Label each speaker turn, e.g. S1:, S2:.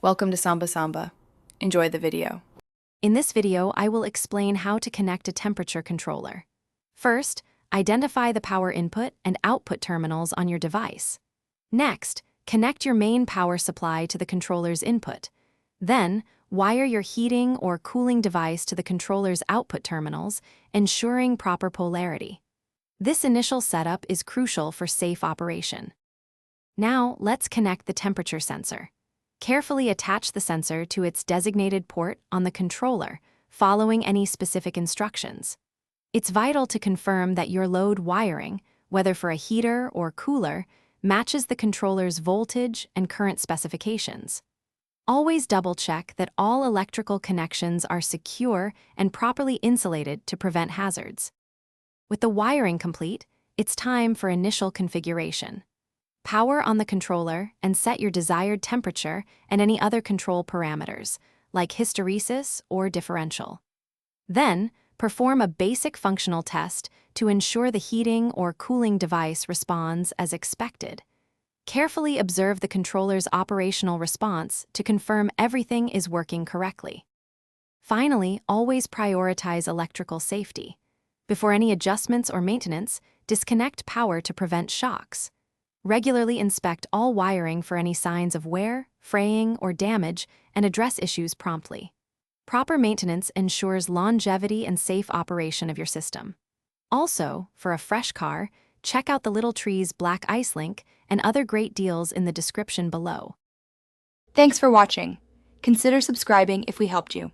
S1: Welcome to Samba Samba. Enjoy the video.
S2: In this video, I will explain how to connect a temperature controller. First, identify the power input and output terminals on your device. Next, connect your main power supply to the controller's input. Then, wire your heating or cooling device to the controller's output terminals, ensuring proper polarity. This initial setup is crucial for safe operation. Now, let's connect the temperature sensor. Carefully attach the sensor to its designated port on the controller, following any specific instructions. It's vital to confirm that your load wiring, whether for a heater or cooler, matches the controller's voltage and current specifications. Always double-check that all electrical connections are secure and properly insulated to prevent hazards. With the wiring complete, it's time for initial configuration. Power on the controller and set your desired temperature and any other control parameters, like hysteresis or differential. Then, perform a basic functional test to ensure the heating or cooling device responds as expected. Carefully observe the controller's operational response to confirm everything is working correctly. Finally, always prioritize electrical safety. Before any adjustments or maintenance, disconnect power to prevent shocks. Regularly inspect all wiring for any signs of wear, fraying, or damage, and address issues promptly. Proper maintenance ensures longevity and safe operation of your system. Also, for a fresh car, check out the Little Trees Black Ice link and other great deals in the description below.
S1: Thanks for watching. Consider subscribing if we helped you.